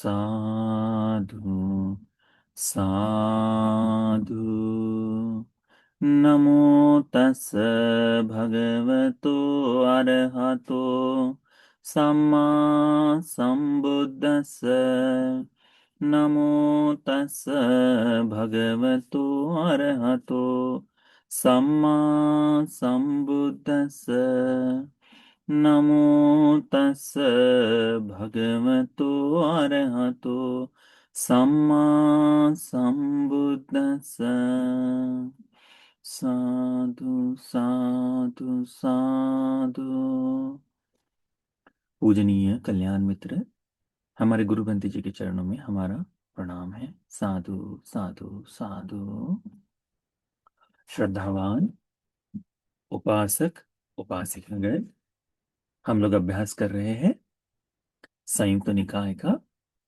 साधु साधु। नमो तस् भगवतो अरहतो सम्मा संबुद्दस्स। नमो तस् भगवतो अरहतो सम्मा संबुद्दस्स। नमो तस् भगवतो अरहतो सम्मा संबुद्दस्स। साधु साधु साधु। पूजनीय कल्याण मित्र, हमारे गुरु बंती जी के चरणों में हमारा प्रणाम है। साधु साधु साधु। श्रद्धावान उपासक उपासिकागण, हम लोग अभ्यास कर रहे हैं संयुक्त निकाय का।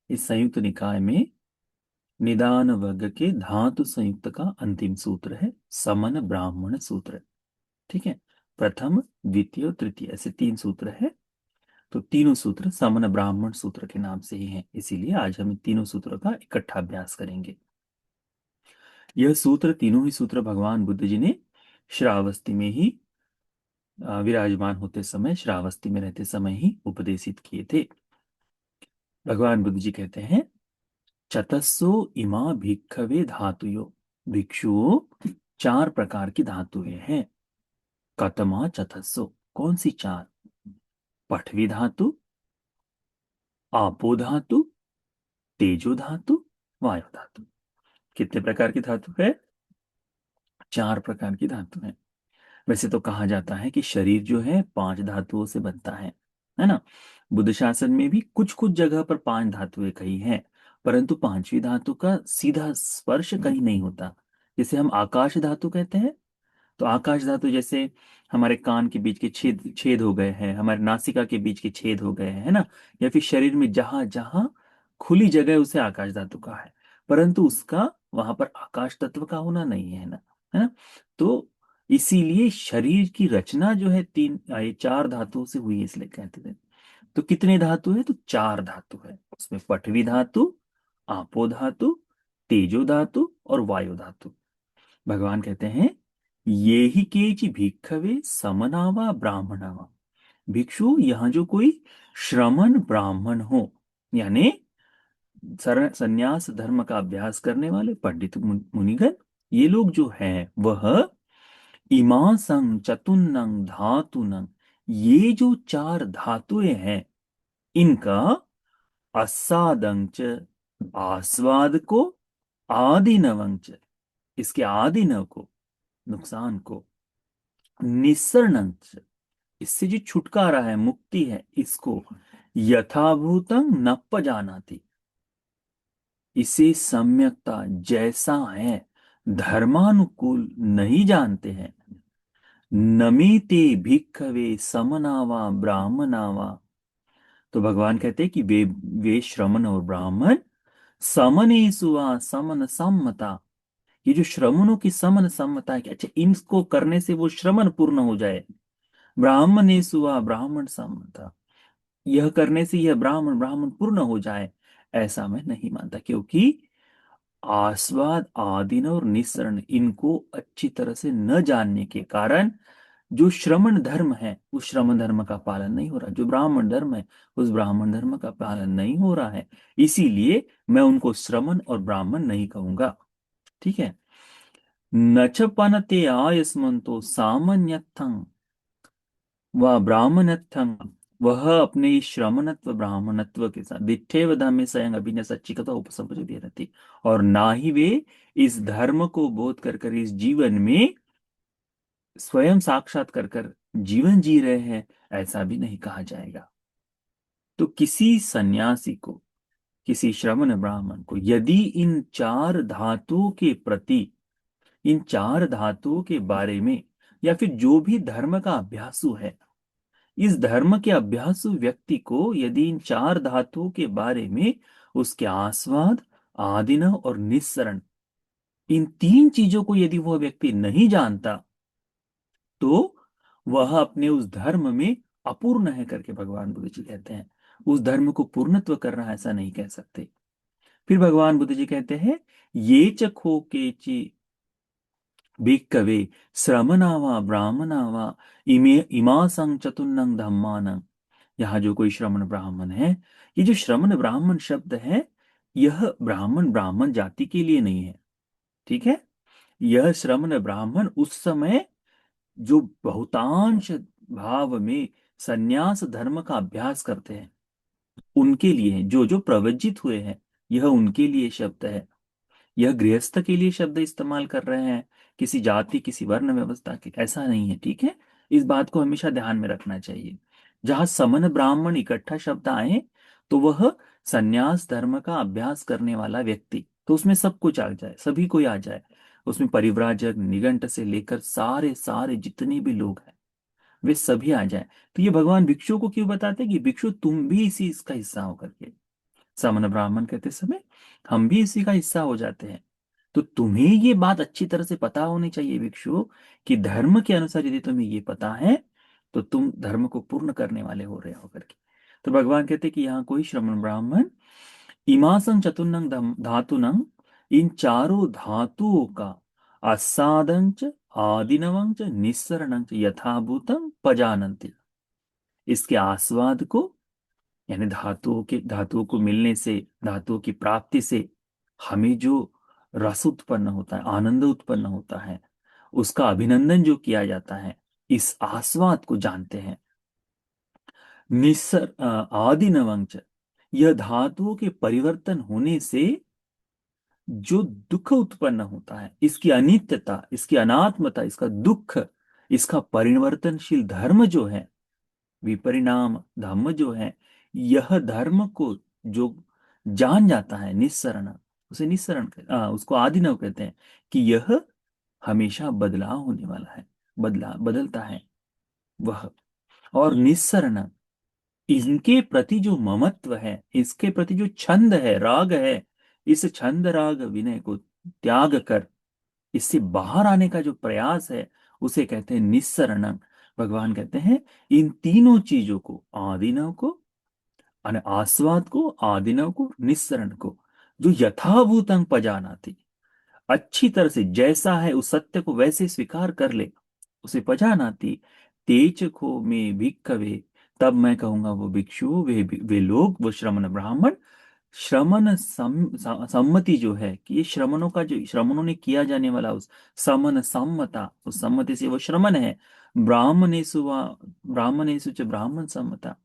इस संयुक्त निकाय में निदान वर्ग के धातु संयुक्त का अंतिम सूत्र है समन ब्राह्मण सूत्र। ठीक है, प्रथम द्वितीय और तृतीय ऐसे तीन सूत्र है। तो तीनों सूत्र समन ब्राह्मण सूत्र के नाम से ही हैं, इसीलिए आज हम इन तीनों सूत्रों का इकट्ठा अभ्यास करेंगे। यह सूत्र, तीनों ही सूत्र भगवान बुद्ध जी ने श्रावस्ती में ही विराजमान होते समय, श्रावस्ती में रहते समय ही उपदेशित किए थे। भगवान बुद्ध जी कहते हैं, चतस्सो इमा भिक्खवे धातुयो। भिक्षुओं, चार प्रकार की धातुएं हैं। कतमा चतस्सो, कौन सी चार? पठवी धातु, आपो धातु, तेजो धातु, वायु धातु। कितने प्रकार की धातु है? चार प्रकार की धातु है। वैसे तो कहा जाता है कि शरीर जो है पांच धातुओं से बनता है ना। बुद्ध शासन में भी कुछ कुछ जगह पर पांच धातुएं कही हैं, परंतु पांचवी धातु का सीधा स्पर्श कहीं नहीं होता। जैसे हम आकाश धातु कहते हैं, तो आकाश धातु जैसे हमारे कान के बीच के छेद छेद हो गए हैं, हमारे नासिका के बीच के छेद हो गए हैं, है ना। या फिर शरीर में जहां जहां खुली जगह है, उसे आकाश धातु का है, परंतु उसका वहां पर आकाश तत्व का होना नहीं है ना, है ना। तो इसीलिए शरीर की रचना जो है ये चार धातुओं से हुई है, इसलिए कहते थे। तो कितने धातु है? तो चार धातु है। उसमें पठवी धातु, आपो धातु, तेजो धातु और वायु धातु। भगवान कहते हैं, ये ही केचि भिक्खवे समनावा ब्राह्मणावा। भिक्षु, यहां जो कोई श्रमण ब्राह्मण हो, यानी संन्यास धर्म का अभ्यास करने वाले पंडित मुनिगण, ये लोग जो हैं वह इमासं चतुर्नंग धातुनंग, ये जो चार धातुएं हैं इनका असादंच, आस्वाद को, आदिनवंच, इसके आदिनव को, नुकसान को, निस्सरणंच, इससे जो छुटकारा है, मुक्ति है, इसको यथाभूतं नप्प जानाति, इसे सम्यकता जैसा है धर्मानुकूल नहीं जानते हैं। नमीते भिक्खवे समनावा ब्राह्मणावा। तो भगवान कहते हैं कि वे श्रमण और ब्राह्मण समनेसु वा समन सम्मता, ये जो श्रमणों की समन सम्मता है कि अच्छा इनको करने से वो श्रमण पूर्ण हो जाए। ब्राह्मणेसु वा ब्राह्मण सम्मता, यह करने से यह ब्राह्मण ब्राह्मण पूर्ण हो जाए, ऐसा मैं नहीं मानता। क्योंकि आस्वाद, आदिन और निस्सरण, इनको अच्छी तरह से न जानने के कारण जो श्रमण धर्म है उस श्रमण धर्म का पालन नहीं हो रहा, जो ब्राह्मण धर्म है उस ब्राह्मण धर्म का पालन नहीं हो रहा है। इसीलिए मैं उनको श्रमण और ब्राह्मण नहीं कहूंगा। ठीक है। नच पनते आयस्मंतो सामान्यथं व ब्राह्मणत्थं, वह अपने इस श्रमणत्व ब्राह्मणत्व के साथ दिठेव धम्मे स्वयं अभिनय सच्चिकता उपसंपदे रहती, और ना ही वे इस धर्म को बोध कर इस जीवन में स्वयं साक्षात कर जीवन जी रहे हैं, ऐसा भी नहीं कहा जाएगा। तो किसी सन्यासी को, किसी श्रमण ब्राह्मण को यदि इन चार धातुओं के प्रति, इन चार धातुओं के बारे में, या फिर जो भी धर्म का अभ्यासु है, इस धर्म के अभ्यासु व्यक्ति को यदि इन चार धातुओं के बारे में, उसके आस्वाद, आदिनव और निस्सरण, इन तीन चीजों को यदि वह व्यक्ति नहीं जानता, तो वह अपने उस धर्म में अपूर्ण है करके भगवान बुद्ध जी कहते हैं। उस धर्म को पूर्णत्व करना, ऐसा नहीं कह सकते। फिर भगवान बुद्ध जी कहते हैं, ये च खो के ची भिक्खवे श्रमणा वा ब्राह्मणा वा इमे इमासं चतुर्नंग धम्मानं। यहाँ जो कोई श्रमण ब्राह्मण है, ये जो श्रमण ब्राह्मण शब्द है, यह ब्राह्मण ब्राह्मण जाति के लिए नहीं है, ठीक है। यह श्रमण ब्राह्मण उस समय जो बहुतांश भाव में संन्यास धर्म का अभ्यास करते हैं, उनके लिए है। जो जो प्रवज्जित हुए हैं, यह उनके लिए शब्द है। यह गृहस्थ के लिए शब्द इस्तेमाल कर रहे हैं, किसी जाति किसी वर्ण व्यवस्था के, ऐसा नहीं है, ठीक है। इस बात को हमेशा ध्यान में रखना चाहिए। जहां समन ब्राह्मण इकट्ठा शब्द आए, तो वह संन्यास धर्म का अभ्यास करने वाला व्यक्ति, तो उसमें सब कुछ आ जाए, सभी कोई आ जाए। उसमें परिव्राजक निगंट से लेकर सारे सारे जितने भी लोग हैं, वे सभी आ जाए। तो ये भगवान भिक्षु को क्यों बताते हैं कि भिक्षु तुम भी इसी इसका हिस्सा होकर के, समन ब्राह्मण कहते समय हम भी इसी का हिस्सा हो जाते हैं। तो तुम्हें ये बात अच्छी तरह से पता होनी चाहिए भिक्षु, कि धर्म के अनुसार यदि तुम्हें ये पता है, तो तुम धर्म को पूर्ण करने वाले हो रहे हो करके। तो भगवान कहते हैं कि यहाँ कोई श्रमण ब्राह्मण इमासं चतुर्नंग धातुनंग, इन चारों धातुओं का आसादंच आदिनवंच निस्सरणंच यथाभूतम पजानन्ति, इसके आस्वाद को, यानी धातुओं को मिलने से, धातुओं की प्राप्ति से हमें जो रस उत्पन्न होता है, आनंद उत्पन्न होता है, उसका अभिनंदन जो किया जाता है, इस आस्वाद को जानते हैं। आदि नवंच, यह धातुओं के परिवर्तन होने से जो दुख उत्पन्न होता है, इसकी अनित्यता, इसकी अनात्मता, इसका दुख, इसका परिवर्तनशील धर्म जो है, विपरिणाम धम्म जो है, यह धर्म को जो जान जाता है, निस्सरण, उसे उसको आदिनव कहते हैं, कि यह हमेशा बदलाव होने वाला है, बदलता है वह। और निस्सरण, इनके प्रति जो ममत्व है, इसके प्रति जो छंद है, राग है, इस छंद राग विनय को त्याग कर इससे बाहर आने का जो प्रयास है, उसे कहते हैं निस्सरण। भगवान कहते हैं इन तीनों चीजों को, आदिनव को, आस्वाद को, आदिनव को, निस्सरण को, जो यथाभूतं पजानाति, अच्छी तरह से जैसा है उस सत्य को वैसे स्वीकार कर ले, उसे पजानाति, तेज खो में भिक्खवे, तब मैं कहूंगा वो भिक्षु, वे लोग, वो श्रमण ब्राह्मण, सम्मति जो है, कि ये श्रमणों का, जो श्रमणों ने किया जाने वाला उस समन सम्मता, उस सम्मति से वो श्रमण है। ब्राह्मणेषु च ब्राह्मण सम्मता,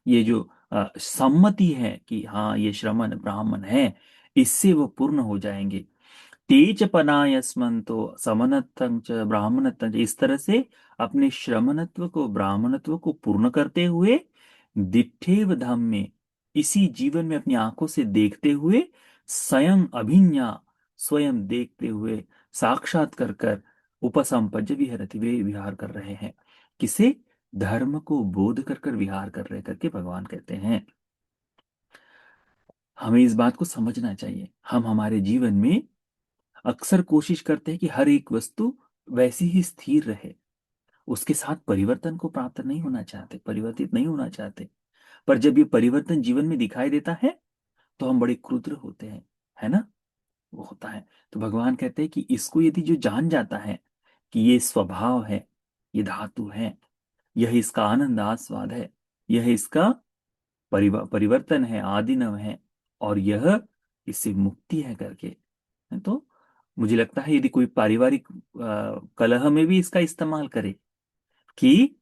ये जो सम्मति है कि हाँ ये श्रमण ब्राह्मण है, इससे वो पूर्ण हो जाएंगे। तेज पनायस्मंतो समनत्तं च ब्राह्मणत्तं च, इस तरह से अपने श्रमणत्व को, ब्राह्मणत्व को पूर्ण करते हुए, दिठेव धाम में, इसी जीवन में अपनी आंखों से देखते हुए, स्वयं अभिज्ञा, स्वयं देखते हुए, साक्षात कर उपसंपज्य विहरति, वे विहार कर रहे हैं। किसे? धर्म को बोध कर विहार कर रहे करके भगवान कहते हैं। हमें इस बात को समझना चाहिए। हम हमारे जीवन में अक्सर कोशिश करते हैं कि हर एक वस्तु वैसी ही स्थिर रहे, उसके साथ परिवर्तन को प्राप्त नहीं होना चाहते, परिवर्तित नहीं होना चाहते। पर जब ये परिवर्तन जीवन में दिखाई देता है, तो हम बड़े क्रुद्ध होते हैं, है ना? वो होता है। तो भगवान कहते हैं कि इसको यदि जो जान जाता है कि ये स्वभाव है, ये धातु है, यह इसका आनंद आस्वाद है, यह इसका परिवर्तन है, आदिनव है, और यह इससे मुक्ति है करके, तो मुझे लगता है यदि कोई पारिवारिक कलह में भी इसका इस्तेमाल करे कि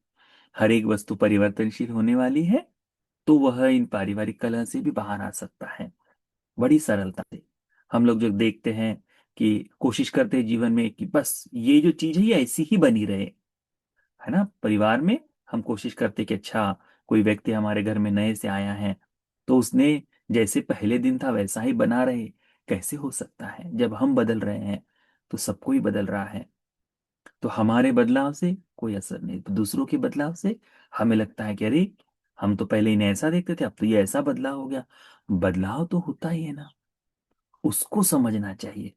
हर एक वस्तु परिवर्तनशील होने वाली है, तो वह इन पारिवारिक कलह से भी बाहर आ सकता है बड़ी सरलता से। हम लोग जो देखते हैं कि कोशिश करते हैं जीवन में कि बस ये जो चीज है ये ऐसी ही बनी रहे, है ना। परिवार में हम कोशिश करते कि अच्छा, कोई व्यक्ति हमारे घर में नए से आया है, तो उसने जैसे पहले दिन था वैसा ही बना रहे। कैसे हो सकता है? जब हम बदल रहे हैं तो सबको ही बदल रहा है। तो हमारे बदलाव से कोई असर नहीं, तो दूसरों के बदलाव से हमें लगता है कि अरे, हम तो पहले इन्हें ऐसा देखते थे, अब तो ये ऐसा बदलाव हो गया। बदलाव तो होता ही है ना, उसको समझना चाहिए।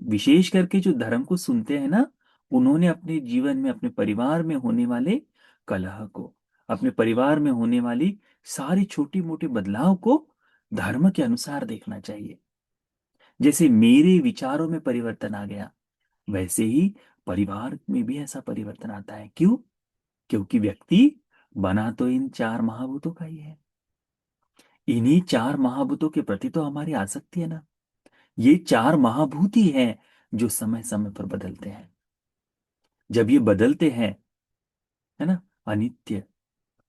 विशेष करके जो धर्म को सुनते हैं ना, उन्होंने अपने जीवन में, अपने परिवार में होने वाले कलह को, अपने परिवार में होने वाली सारी छोटी मोटी बदलाव को धर्म के अनुसार देखना चाहिए। जैसे मेरे विचारों में परिवर्तन आ गया, वैसे ही परिवार में भी ऐसा परिवर्तन आता है। क्यों? क्योंकि व्यक्ति बना तो इन चार महाभूतों का ही है। इन्हीं चार महाभूतों के प्रति तो हमारी आसक्ति है ना। ये चार महाभूत ही हैं जो समय समय पर बदलते हैं। जब ये बदलते हैं, है ना, अनित्य,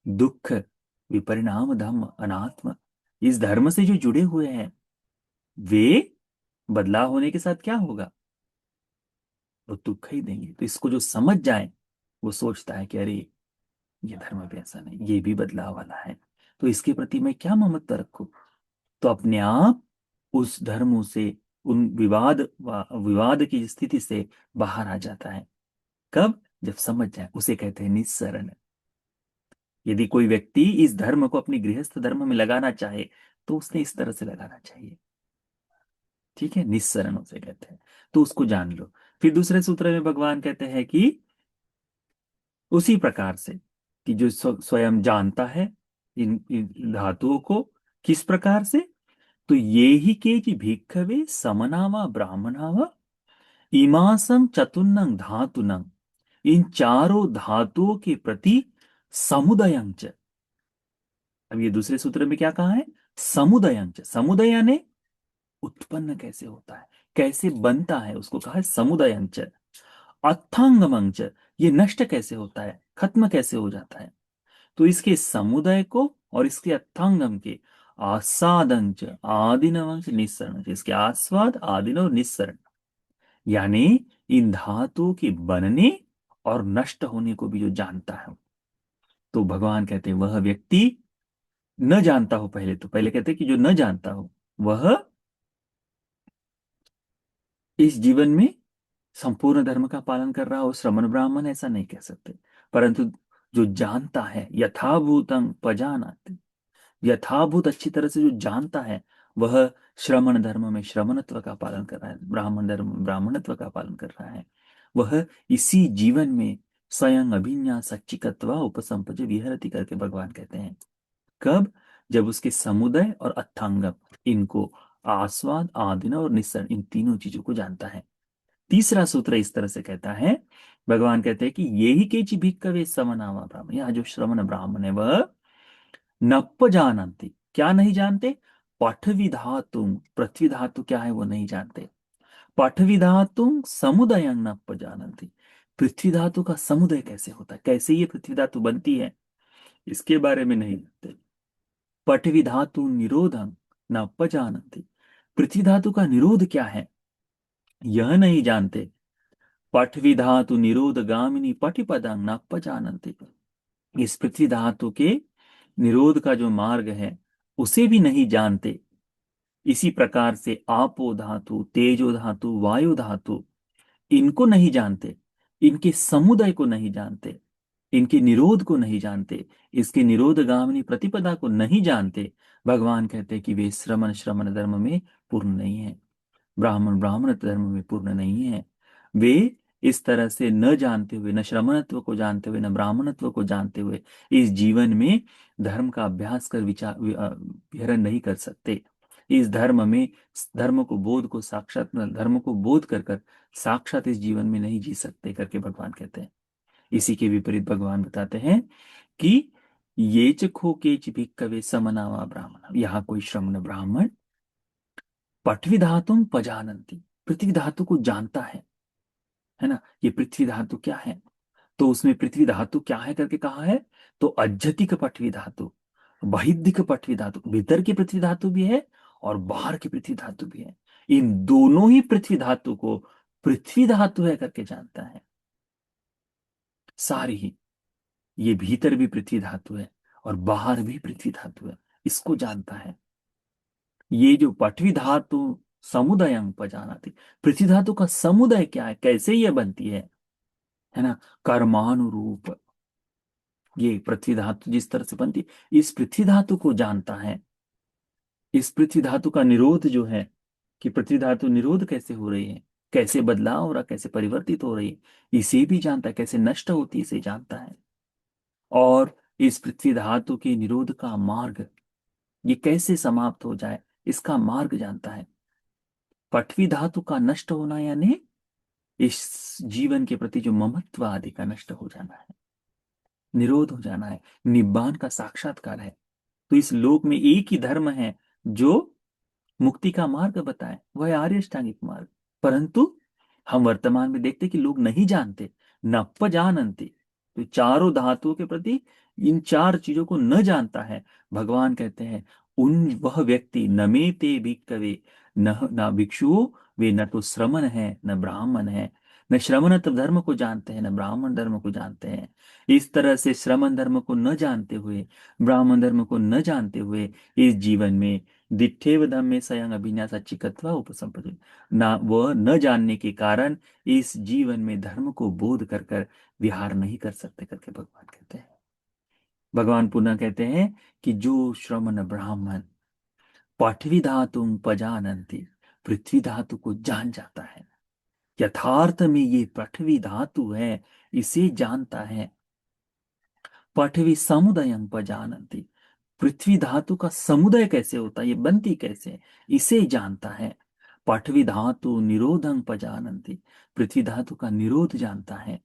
दुख, विपरिणाम धम्म, अनात्म, इस धर्म से जो जुड़े हुए हैं, वे बदलाव होने के साथ क्या होगा? वो दुख ही देंगे। तो इसको जो समझ जाए, वो सोचता है कि अरे, ये धर्म भी ऐसा नहीं, ये भी बदलाव वाला है, तो इसके प्रति मैं क्या ममत्व रखूं? तो अपने आप उस धर्म से, उन विवाद की स्थिति से बाहर आ जाता है। कब? जब समझ जाए। उसे कहते हैं निस्सरण। यदि कोई व्यक्ति इस धर्म को अपनी गृहस्थ धर्म में लगाना चाहे, तो उसने इस तरह से लगाना चाहिए। ठीक है, निस्सरण उसे कहते हैं। तो उसको जान लो। फिर दूसरे सूत्र में भगवान कहते हैं कि उसी प्रकार से, कि जो स्वयं जानता है इन धातुओं को, किस प्रकार से? तो ये ही केचि भिक्खवे समनावा ब्राह्मणावा इमासम चतुर्नंग धातुनंग, इन चारों धातुओं के प्रति समुदयं च। अब ये दूसरे सूत्र में क्या कहा है? समुदयं च। समुदय यानी उत्पन्न कैसे होता है, कैसे बनता है, उसको कहा है समुदयं च। अथांगमं च, ये नष्ट कैसे होता है, खत्म कैसे हो जाता है। तो इसके समुदय को और इसके अर्थांगम के आस्वादंच आदिनवंश निस्सरण, इसके आस्वाद, आदिनव, निस्सरण, यानी इन धातुओं के बनने और नष्ट होने को भी जो जानता है। तो भगवान कहते हैं वह व्यक्ति न जानता हो, पहले कहते हैं कि जो न जानता हो वह इस जीवन में संपूर्ण धर्म का पालन कर रहा हो। श्रमण ब्राह्मण ऐसा नहीं कह सकते, परंतु जो जानता है, यथाभूतं पजानाति, यथाभूत अच्छी तरह से जो जानता है, वह श्रमण धर्म में श्रमणत्व का पालन कर रहा है, ब्राह्मण धर्म में ब्राह्मणत्व का पालन कर रहा है। वह इसी जीवन में स्वयं अभिन्यास सच्चिकत्वा उपसंपज विहरति करके भगवान कहते हैं। कब? जब उसके समुदय और अर्थांगम, इनको आस्वाद, आदिन और निस्सरण, इन तीनों चीजों को जानता है। तीसरा सूत्र इस तरह से कहता है, भगवान कहते हैं कि ये ही केचि भिक्खवे समनावा ब्राह्मण, यह जो श्रमण ब्राह्मण है वह नप्प जानन्ति, क्या नहीं जानते? पठवी धातु, पृथ्वी धातु क्या है वो नहीं जानते। पठवी धातु समुदय नप्प जानन्ति, पृथ्वी धातु का समुदय कैसे होता है, कैसे ये पृथ्वी धातु बनती है, इसके बारे में नहीं जानते। पठवी धातु निरोधं नप्प जानन्ति, पृथ्वी धातु का निरोध क्या है यह नहीं जानते। पठवी धातु निरोध गामिनी पटिपदं नप्प जानन्ति, इस पृथ्वी धातु के निरोध का जो मार्ग है उसे भी नहीं जानते। इसी प्रकार से आपो धातु, तेजो धातु, वायु धातु, इनको नहीं जानते, इनके समुदाय को नहीं जानते, इनके निरोध को नहीं जानते, इसके निरोध गामिनी प्रतिपदा को नहीं जानते। भगवान कहते हैं कि वे श्रमण श्रमण धर्म में पूर्ण नहीं है, ब्राह्मण ब्राह्मण धर्म में पूर्ण नहीं है। वे इस तरह से न जानते हुए, न श्रमणत्व को जानते हुए, न ब्राह्मणत्व को जानते हुए, इस जीवन में धर्म का अभ्यास कर विहरण नहीं कर सकते। इस धर्म में, धर्म को बोध को साक्षात, धर्म को बोध कर कर साक्षात इस जीवन में नहीं जी सकते करके भगवान कहते हैं। इसी के विपरीत भगवान बताते हैं कि ये चखो केच भिक्खवे समनावा ब्राह्मण, यहाँ कोई श्रमण ब्राह्मण पठवी धातु पजानंती, पृथ्वी धातु को जानता है ना। ये पृथ्वी धातु क्या है, तो उसमें पृथ्वी धातु क्या है करके कहा है, तो अज्जतिक पठवी धातु, बहिद्धिक पठवी धातु, भीतर की पृथ्वी धातु भी है और बाहर की पृथ्वी धातु भी है। इन दोनों ही पृथ्वी धातु को पृथ्वी धातु है करके जानता है। सारी ही, ये भीतर भी पृथ्वी धातु है और बाहर भी पृथ्वी धातु है, इसको जानता है। ये जो पठवी धातु समुदाय उपजानाति, पृथ्वी धातु का समुदाय क्या है, कैसे ये बनती है ना, कर्मानुरूप ये पृथ्वी धातु जिस तरह से बनती है, इस पृथ्वी धातु को जानता है। इस पृथ्वी धातु का निरोध जो है, कि पृथ्वी धातु निरोध कैसे हो रही है, कैसे बदलाव हो रहा, कैसे परिवर्तित हो रही है, इसे भी जानता है, कैसे नष्ट होती है इसे जानता है। और इस पृथ्वी धातु के निरोध का मार्ग, ये कैसे समाप्त हो जाए, इसका मार्ग जानता है। पृथ्वी धातु का नष्ट होना यानी इस जीवन के प्रति जो ममत्व आदि का नष्ट हो जाना है, निरोध हो जाना है, निब्बान का साक्षात्कार है। तो इस लोक में एक ही धर्म है जो मुक्ति का मार्ग बताए, वह है आर्य अष्टांगिक मार्ग। परंतु हम वर्तमान में देखते कि लोग नहीं जानते, न जानते। तो चारों धातुओं के प्रति इन चार चीजों को न जानता है। भगवान कहते हैं उन वह व्यक्ति न में ते भिक्कवे, न भिक्षु, वे न तो श्रमण है न ब्राह्मण है। न श्रमण धर्म को जानते हैं न ब्राह्मण धर्म को जानते हैं। इस तरह से श्रमण धर्म को न जानते हुए, ब्राह्मण धर्म को न जानते हुए इस जीवन में दिट्ठेव धम्मे स्वयं अभिन्यास चिकत्वा उपसंपदे, ना वह न जानने के कारण इस जीवन में धर्म को बोध कर कर विहार नहीं कर सकते करके भगवान कहते हैं। भगवान पुनः कहते हैं कि जो श्रमण ब्राह्मण पृथ्वी धातु पजानंती, पृथ्वी धातु को जान जाता है, यथार्थ में ये पृथ्वी धातु है, इसे जानता है। पृथ्वी समुदय पजानंती, पृथ्वी धातु का समुदय कैसे होता है, ये बनती कैसे, इसे जानता है। पृथ्वी धातु निरोधं पजानंती, पृथ्वी धातु का निरोध जानता है।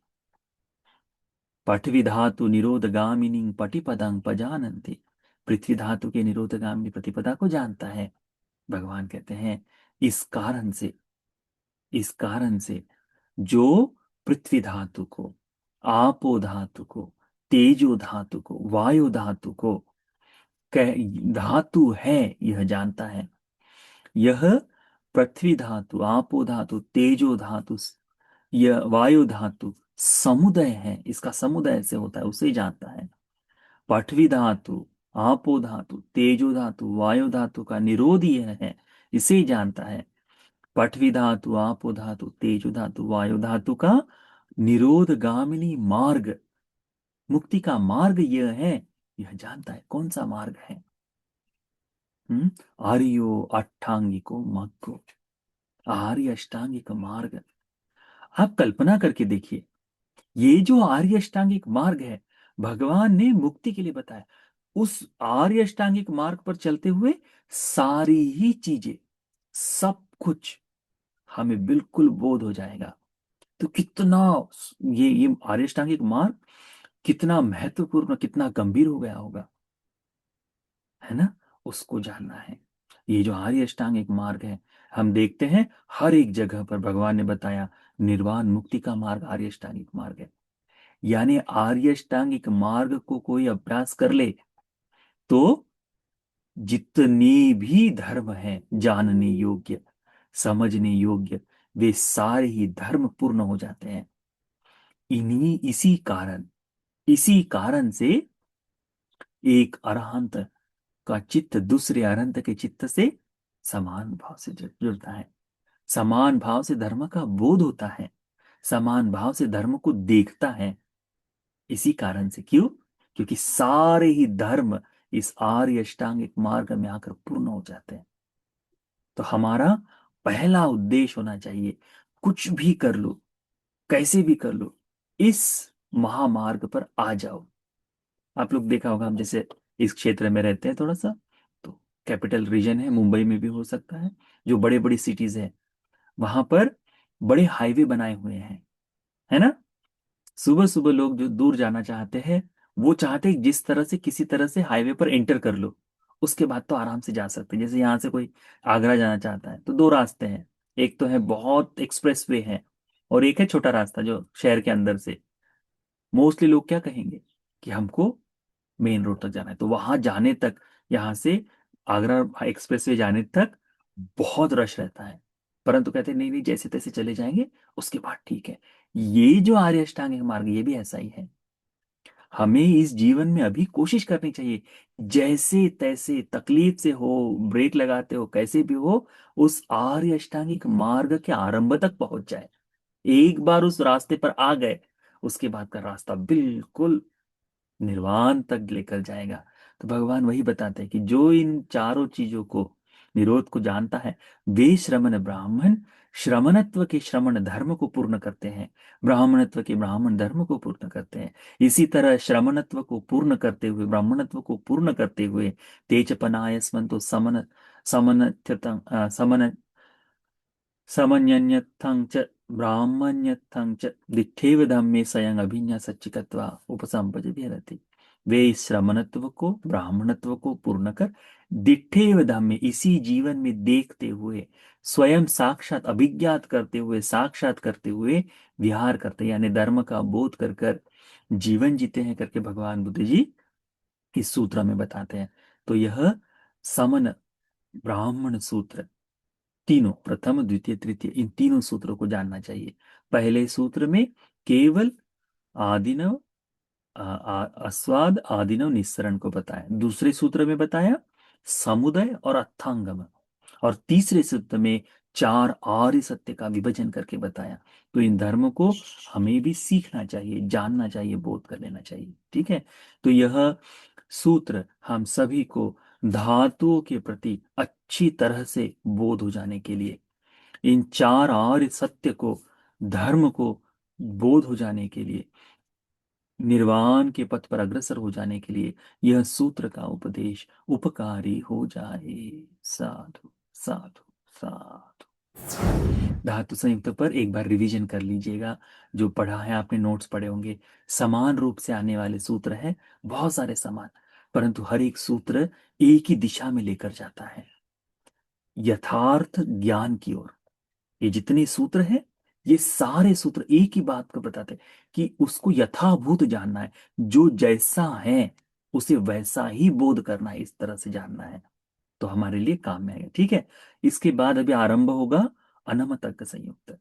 पृथ्वी धातु निरोधगामिनी पटिपदं पजानंती, पृथ्वी धातु के निरोधगामिनी प्रतिपदा को जानता है। भगवान कहते हैं इस कारण से जो पृथ्वी धातु को, आपो धातु को, तेजो धातु को, वायु धातु को धातु है यह जानता है, यह पृथ्वी धातु, आपो धातु, तेजो धातु, यह वायु धातु समुदय है, इसका समुदय से होता है, उसे जानता है। पृथ्वी धातु, आपो धातु, तेजो धातु, वायु धातु का निरोधी है, इसे जानता है। पृथ्वी धातु, आपो धातु, तेजो धातु, वायु धातु का निरोध गामिनी मार्ग, मुक्ति का मार्ग यह है, यह जानता है। कौन सा मार्ग है? आर्यो अष्टांगिको मग्गो, आर्य अष्टांगिक मार्ग। आप कल्पना करके देखिए, ये जो आर्य अष्टांगिक मार्ग है भगवान ने मुक्ति के लिए बताया। उस आर्य अष्टांगिक मार्ग पर चलते हुए सारी ही चीजें, सब कुछ हमें बिल्कुल बोध हो जाएगा। तो कितना ये आर्य अष्टांगिक मार्ग कितना महत्वपूर्ण, कितना गंभीर हो गया होगा, है ना? उसको जानना है। ये जो आर्य अष्टांगिक मार्ग है, हम देखते हैं हर एक जगह पर भगवान ने बताया निर्वाण मुक्ति का मार्ग आर्य अष्टांगिक मार्ग है। यानी आर्य अष्टांगिक मार्ग को कोई अभ्यास कर ले तो जितने भी धर्म हैं जानने योग्य, समझने योग्य, वे सारे ही धर्म पूर्ण हो जाते हैं। इसी कारण से एक अरहंत का चित्त दूसरे अरहंत के चित्त से समान भाव से जुड़ता है। समान भाव से धर्म का बोध होता है, समान भाव से धर्म को देखता है। इसी कारण से, क्यों? क्योंकि सारे ही धर्म इस आर्य अष्टांगिक मार्ग में आकर पूर्ण हो जाते हैं। तो हमारा पहला उद्देश्य होना चाहिए, कुछ भी कर लो, कैसे भी कर लो, इस महामार्ग पर आ जाओ। आप लोग देखा होगा, हम जैसे इस क्षेत्र में रहते हैं थोड़ा सा, तो कैपिटल रीजन है, मुंबई में भी हो सकता है, जो बड़े बड़ी सिटीज है वहां पर बड़े हाईवे बनाए हुए हैं, है ना? सुबह सुबह लोग जो दूर जाना चाहते हैं, वो चाहते हैं जिस तरह से किसी तरह से हाईवे पर एंटर कर लो, उसके बाद तो आराम से जा सकते हैं। जैसे यहाँ से कोई आगरा जाना चाहता है तो दो रास्ते हैं, एक तो है बहुत एक्सप्रेस वे है, और एक है छोटा रास्ता जो शहर के अंदर से। मोस्टली लोग क्या कहेंगे कि हमको मेन रोड तक जाना है, तो वहां जाने तक, यहाँ से आगरा एक्सप्रेस वे जाने तक बहुत रश रहता है। परंतु कहते हैं नहीं नहीं, जैसे तैसे चले जाएंगे, उसके बाद ठीक है। ये जो आर्य अष्टांगिक मार्ग, ये भी ऐसा ही है। हमें इस जीवन में अभी कोशिश करनी चाहिए, जैसे तैसे तकलीफ से हो, ब्रेक लगाते हो, कैसे भी हो, उस आर्य अष्टांगिक मार्ग के आरंभ तक पहुंच जाए। एक बार उस रास्ते पर आ गए, उसके बाद का रास्ता बिल्कुल निर्वाण तक लेकर जाएगा। तो भगवान वही बताते हैं कि जो इन चारों चीजों को निरोध को जानता है। वे श्रमण ब्राह्मण श्रमणत्व के श्रमण धर्म को पूर्ण करते हैं, ब्राह्मणत्व के ब्राह्मण धर्म को पूर्ण करते हैं। इसी तरह श्रमणत्व को पूर्ण करते हुए, ब्राह्मणत्व को पूर्ण करते हुए, तेजपनायस्मन्तो समन समनत्यतं समन समन्यन्यथं च ब्राह्मण्यथं च दिठेव धम्मे स्वयं अभिज्ञा सच्चिकत्वा उपसंपजति रहती। वे इस श्रमणत्व को, ब्राह्मणत्व को पूर्ण कर दिठेव धम्मे, इसी जीवन में देखते हुए, स्वयं साक्षात अभिज्ञात करते हुए, साक्षात करते हुए विहार करते, यानी धर्म का बोध कर कर जीवन जीते हैं करके भगवान बुद्ध जी इस सूत्र में बताते हैं। तो यह समन ब्राह्मण सूत्र, तीनों, प्रथम द्वितीय तृतीय, इन तीनों सूत्रों को जानना चाहिए। पहले सूत्र में केवल आदिनव अस्वाद आदिनव निस्सरण को बताया, दूसरे सूत्र में बताया समुदय और अर्थांगम, और तीसरे सूत्र में चार आर्य सत्य का विभाजन करके बताया। तो इन धर्मों को हमें भी सीखना चाहिए, जानना चाहिए, बोध कर लेना चाहिए। ठीक है। तो यह सूत्र हम सभी को धातुओं के प्रति अच्छी तरह से बोध हो जाने के लिए, इन चार आर्य सत्य को, धर्म को बोध हो जाने के लिए, निर्वाण के पथ पर अग्रसर हो जाने के लिए यह सूत्र का उपदेश उपकारी हो जाए। साधु साधु साधु। धातु संयुक्त पर एक बार रिवीजन कर लीजिएगा, जो पढ़ा है आपने, नोट्स पढ़े होंगे। समान रूप से आने वाले सूत्र हैं, बहुत सारे समान, परंतु हर एक सूत्र एक ही दिशा में लेकर जाता है, यथार्थ ज्ञान की ओर। ये जितने सूत्र हैं, ये सारे सूत्र एक ही बात को बताते हैं कि उसको यथाभूत जानना है, जो जैसा है उसे वैसा ही बोध करना है, इस तरह से जानना है, तो हमारे लिए काम में आएगा। ठीक है। इसके बाद अभी आरंभ होगा अनमतज्ञ संयुक्त।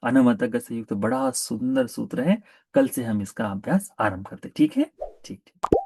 अनमतज्ञ संयुक्त बड़ा सुंदर सूत्र है, कल से हम इसका अभ्यास आरंभ करते। ठीक है। ठीक ठीक।